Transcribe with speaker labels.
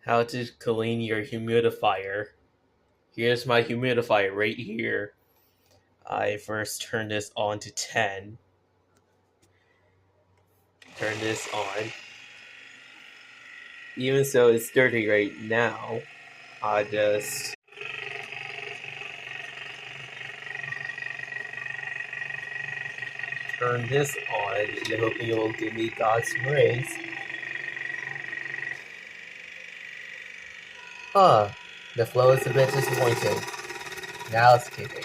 Speaker 1: How to clean your humidifier. Here's my humidifier right here. I first turn this on to 10. Turn this on. Even so it's dirty right now, I just turn this on and hoping it will give me God's grace. The flow is a bit disappointing. Now it's kicking.